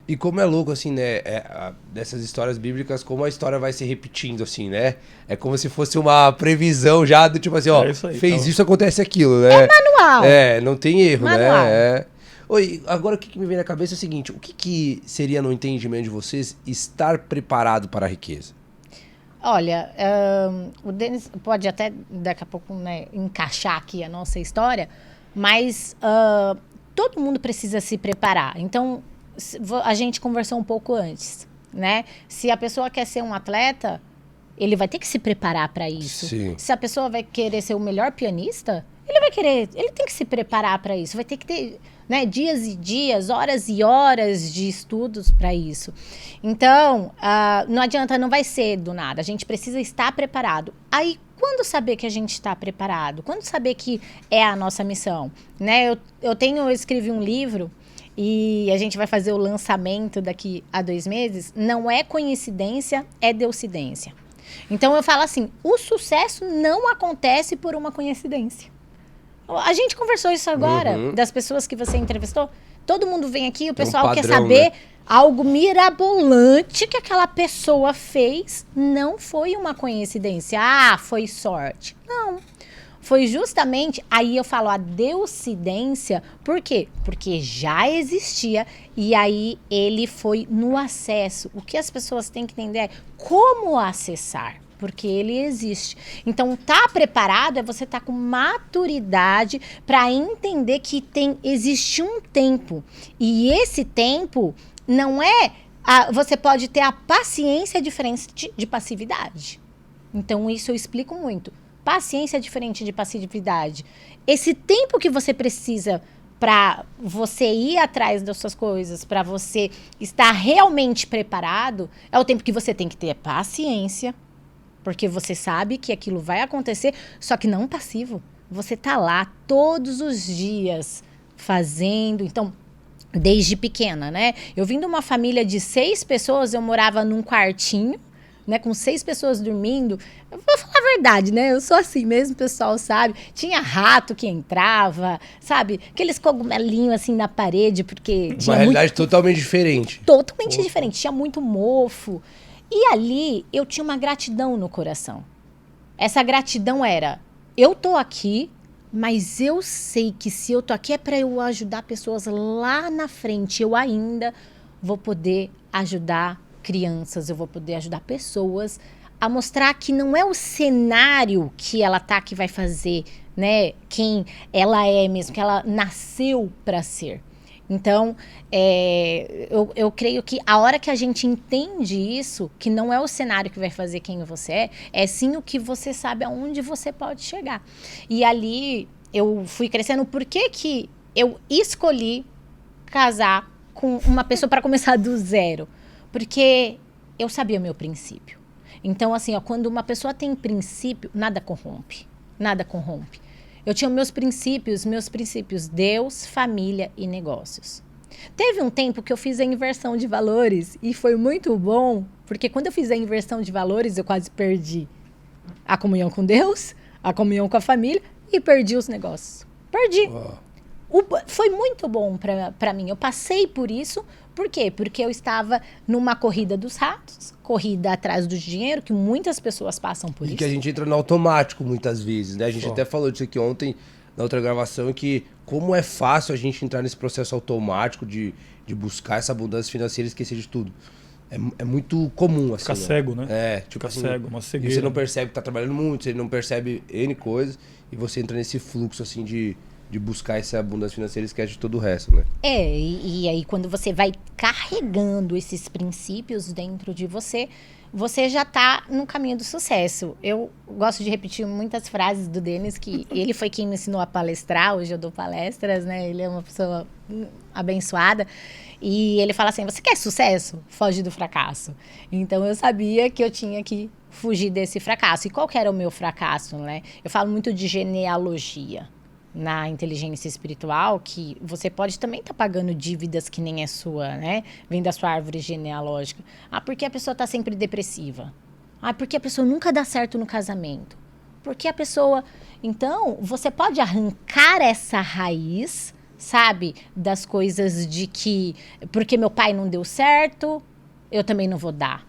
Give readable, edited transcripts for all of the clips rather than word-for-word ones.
E como é louco, assim, né? Dessas histórias bíblicas, como a história vai se repetindo, assim, né? É como se fosse uma previsão já do tipo assim, ó, É isso aí, fez então. isso, acontece aquilo, né? Manual. Não tem erro, Manual. né? Oi, agora o que me vem na cabeça é o seguinte, o que seria, no entendimento de vocês, estar preparado para a riqueza? Olha, o Denis pode até daqui a pouco, né, encaixar aqui a nossa história, mas todo mundo precisa se preparar. Então, a gente conversou um pouco antes, né? Se a pessoa quer ser um atleta, ele vai ter que se preparar para isso. Sim. Se a pessoa vai querer ser o melhor pianista, ele tem que se preparar para isso. Vai ter que ter, né, dias e dias, horas e horas de estudos para isso. Então, não adianta, não vai ser do nada. A gente precisa estar preparado. Aí, quando saber que a gente está preparado? Quando saber que é a nossa missão? Né? Eu escrevi um livro e a gente vai fazer o lançamento daqui a 2 meses. Não é coincidência, é deucidência. Então, eu falo assim, o sucesso não acontece por uma coincidência. A gente conversou isso agora, das pessoas que você entrevistou. Todo mundo vem aqui, o pessoal padrão, quer saber, né? Algo mirabolante que aquela pessoa fez. Não foi uma coincidência. Foi sorte. Não. Foi justamente, aí eu falo a deucidência, por quê? Porque já existia e aí ele foi no acesso. O que as pessoas têm que entender é como acessar. Porque ele existe. Então, tá preparado é você tá com maturidade para entender que existe um tempo. E esse tempo não é... você pode ter a paciência diferente de passividade. Então, isso eu explico muito. Paciência é diferente de passividade. Esse tempo que você precisa para você ir atrás das suas coisas, para você estar realmente preparado, é o tempo que você tem que ter paciência, porque você sabe que aquilo vai acontecer, só que não passivo. Você tá lá todos os dias fazendo. Então, desde pequena, né? Eu vim de uma família de 6 pessoas, eu morava num quartinho, né, com 6 pessoas dormindo. Eu vou falar a verdade, né? Eu sou assim mesmo, o pessoal sabe. Tinha rato que entrava, sabe? Aqueles cogumelinhos assim na parede, porque tinha uma realidade totalmente diferente. Totalmente diferente. Tinha muito mofo. E ali eu tinha uma gratidão no coração. Essa gratidão era, eu tô aqui, mas eu sei que se eu tô aqui é para eu ajudar pessoas lá na frente. Eu ainda vou poder ajudar crianças, eu vou poder ajudar pessoas a mostrar que não é o cenário que ela tá que vai fazer, né, quem ela é mesmo, que ela nasceu para ser. Então, eu creio que a hora que a gente entende isso, que não é o cenário que vai fazer quem você é sim o que você sabe aonde você pode chegar. E ali eu fui crescendo. Por que eu escolhi casar com uma pessoa para começar do zero? Porque eu sabia meu princípio. Então, assim, quando uma pessoa tem princípio, nada corrompe. Nada corrompe. Eu tinha meus princípios, Deus, família e negócios. Teve um tempo que eu fiz a inversão de valores e foi muito bom, porque quando eu fiz a inversão de valores, eu quase perdi a comunhão com Deus, a comunhão com a família e perdi os negócios. Perdi. Foi muito bom para mim. Eu passei por isso. Por quê? Porque eu estava numa corrida dos ratos, corrida atrás do dinheiro, que muitas pessoas passam por isso. E que a gente entra no automático muitas vezes, né? A gente até falou disso aqui ontem, na outra gravação, que como é fácil a gente entrar nesse processo automático de buscar essa abundância financeira e esquecer de tudo. É muito comum, assim. Ficar cego, né? Tipo Ficar cego, uma cegueira. E você não percebe que tá trabalhando muito, você não percebe N coisas, e você entra nesse fluxo, assim, de buscar essa abundância financeira e esquece de todo o resto, né? E aí quando você vai carregando esses princípios dentro de você, você já tá no caminho do sucesso. Eu gosto de repetir muitas frases do Denis, que ele foi quem me ensinou a palestrar, hoje eu dou palestras, né? Ele é uma pessoa abençoada. E ele fala assim, você quer sucesso? Foge do fracasso. Então eu sabia que eu tinha que fugir desse fracasso. E qual que era o meu fracasso, né? Eu falo muito de genealogia na inteligência espiritual, que você pode também estar pagando dívidas que nem é sua, né? Vem da sua árvore genealógica. Porque a pessoa está sempre depressiva. Porque a pessoa nunca dá certo no casamento. Porque a pessoa... Então, você pode arrancar essa raiz, sabe? Das coisas de que, porque meu pai não deu certo, eu também não vou dar.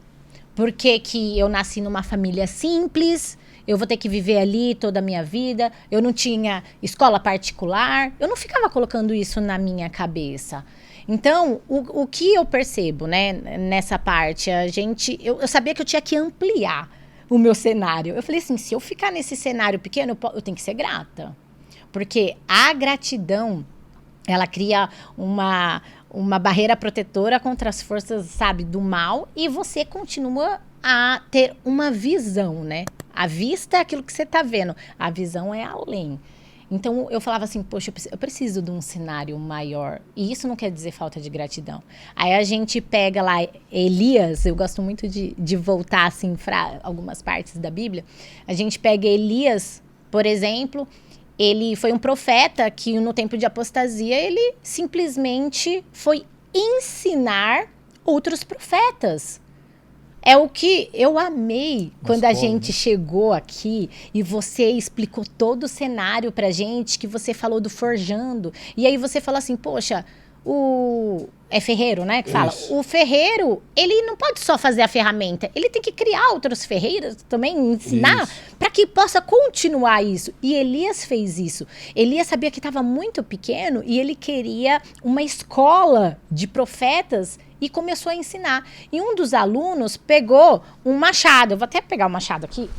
Porque que eu nasci numa família simples, eu vou ter que viver ali toda a minha vida, eu não tinha escola particular, eu não ficava colocando isso na minha cabeça. Então, o que eu percebo, né, nessa parte, eu sabia que eu tinha que ampliar o meu cenário. Eu falei assim, se eu ficar nesse cenário pequeno, eu tenho que ser grata. Porque a gratidão, ela cria uma barreira protetora contra as forças, sabe, do mal, e você continua a ter uma visão, né? A vista é aquilo que você tá vendo, a visão é além. Então, eu falava assim, poxa, eu preciso de um cenário maior. E isso não quer dizer falta de gratidão. Aí a gente pega lá Elias, eu gosto muito de voltar, assim, para algumas partes da Bíblia. A gente pega Elias, por exemplo, ele foi um profeta que no tempo de apostasia, ele simplesmente foi ensinar outros profetas. É o que eu amei quando a gente chegou aqui e você explicou todo o cenário pra gente, que você falou do forjando. E aí você falou assim, poxa, é ferreiro, né, que fala? Isso. O ferreiro, ele não pode só fazer a ferramenta, ele tem que criar outros ferreiros também, ensinar para que possa continuar isso. E Elias fez isso. Elias sabia que estava muito pequeno e ele queria uma escola de profetas e começou a ensinar. E um dos alunos pegou um machado. Eu vou até pegar o machado aqui.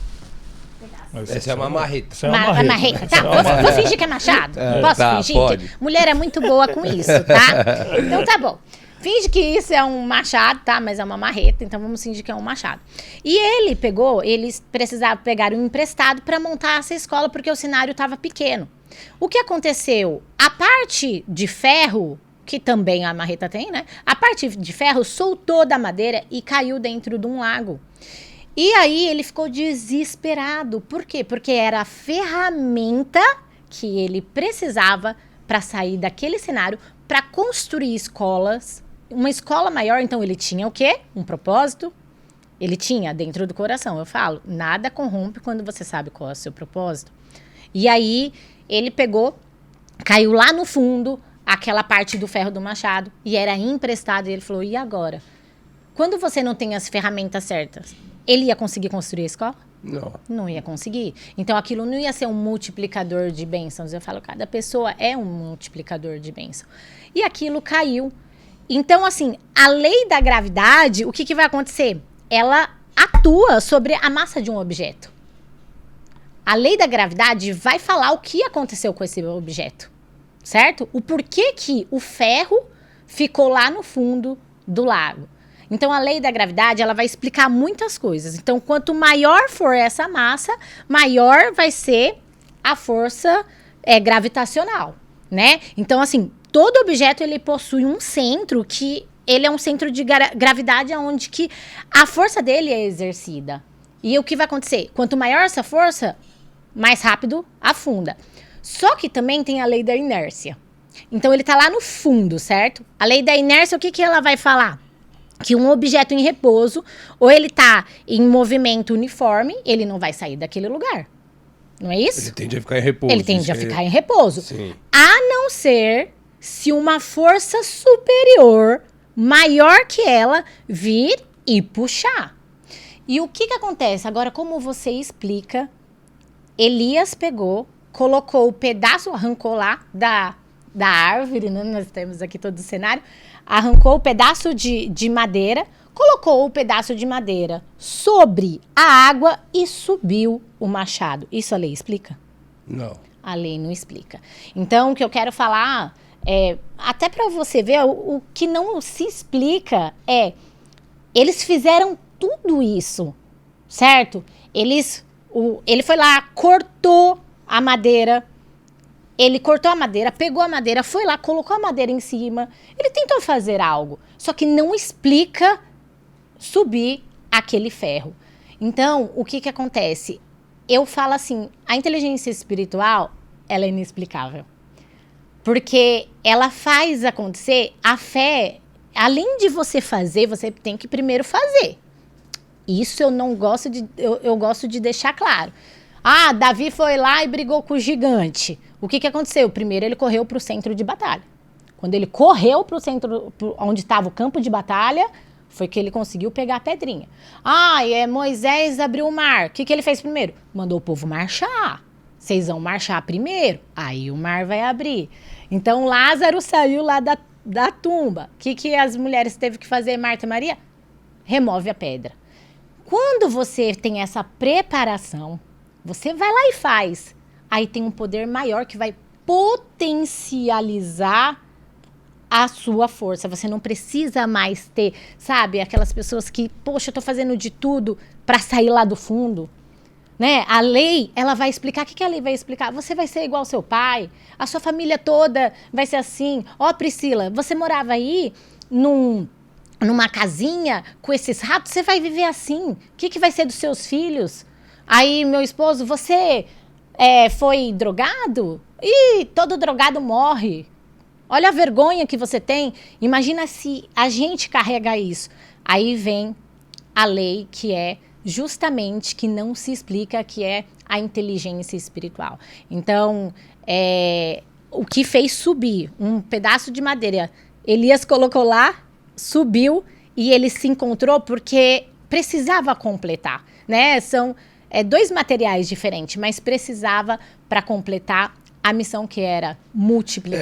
Essa é uma marreta. Marreta. Tá, vou fingir que é machado? Posso fingir? Pode. Mulher é muito boa com isso, tá? Então tá bom. Finge que isso é um machado, tá? Mas é uma marreta, então vamos fingir que é um machado. E eles precisavam pegar um emprestado para montar essa escola, porque o cenário estava pequeno. O que aconteceu? A parte de ferro, que também a marreta tem, né? A parte de ferro soltou da madeira e caiu dentro de um lago. E aí ele ficou desesperado. Por quê? Porque era a ferramenta que ele precisava para sair daquele cenário, para construir escolas, uma escola maior. Então ele tinha o quê? Um propósito. Ele tinha dentro do coração. Eu falo, nada corrompe quando você sabe qual é o seu propósito. E aí ele pegou, caiu lá no fundo, aquela parte do ferro do machado, e era emprestado. E ele falou, e agora? Quando você não tem as ferramentas certas, ele ia conseguir construir a escola? Não. Não ia conseguir. Então, aquilo não ia ser um multiplicador de bênçãos. Eu falo, cada pessoa é um multiplicador de bênçãos. E aquilo caiu. Então, assim, a lei da gravidade, o que vai acontecer? Ela atua sobre a massa de um objeto. A lei da gravidade vai falar o que aconteceu com esse objeto. Certo? O porquê que o ferro ficou lá no fundo do lago. Então, a lei da gravidade, ela vai explicar muitas coisas. Então, quanto maior for essa massa, maior vai ser a força gravitacional, né? Então, assim, todo objeto, ele possui um centro que... Ele é um centro de gravidade onde que a força dele é exercida. E o que vai acontecer? Quanto maior essa força, mais rápido afunda. Só que também tem a lei da inércia. Então, ele tá lá no fundo, certo? A lei da inércia, o que ela vai falar? Que um objeto em repouso, ou ele tá em movimento uniforme, ele não vai sair daquele lugar. Não é isso? Ele tende a ficar em repouso. Ele tende a ficar em repouso. Sim. A não ser se uma força superior, maior que ela, vir e puxar. E o que acontece? Agora, como você explica, Elias pegou, colocou o pedaço, arrancou lá da árvore, né? Nós temos aqui todo o cenário, arrancou o pedaço de madeira, colocou o pedaço de madeira sobre a água e subiu o machado. Isso a lei explica? Não. A lei não explica. Então, o que eu quero falar até para você ver, o que não se explica eles fizeram tudo isso, certo? Ele foi lá, cortou a madeira. Ele cortou a madeira, pegou a madeira, foi lá, colocou a madeira em cima. Ele tentou fazer algo, só que não explica subir aquele ferro. Então, o que acontece? Eu falo assim, a inteligência espiritual, ela é inexplicável. Porque ela faz acontecer, a fé, além de você fazer, você tem que primeiro fazer. Isso eu não gosto eu gosto de deixar claro. Ah, Davi foi lá e brigou com o gigante. O que aconteceu? Primeiro ele correu para o centro de batalha. Quando ele correu para o centro, onde estava o campo de batalha, foi que ele conseguiu pegar a pedrinha. Moisés abriu o mar. O que ele fez primeiro? Mandou o povo marchar. Vocês vão marchar primeiro, aí o mar vai abrir. Então Lázaro saiu lá da tumba. O que as mulheres teve que fazer, Marta e Maria? Remove a pedra. Quando você tem essa preparação, você vai lá e faz. Aí tem um poder maior que vai potencializar a sua força. Você não precisa mais ter, sabe, aquelas pessoas que, poxa, eu tô fazendo de tudo para sair lá do fundo. Né? A lei, ela vai explicar. O que a lei vai explicar? Você vai ser igual ao seu pai, a sua família toda vai ser assim. Priscila, você morava aí numa casinha com esses ratos, você vai viver assim. O que vai ser dos seus filhos? Aí, meu esposo, você foi drogado? Ih, todo drogado morre. Olha a vergonha que você tem. Imagina se a gente carrega isso. Aí vem a lei que é justamente que não se explica, que é a inteligência espiritual. Então, o que fez subir um pedaço de madeira, Elias colocou lá, subiu e ele se encontrou porque precisava completar, né? São 2 materiais diferentes, mas precisava para completar a missão que era multiplicar.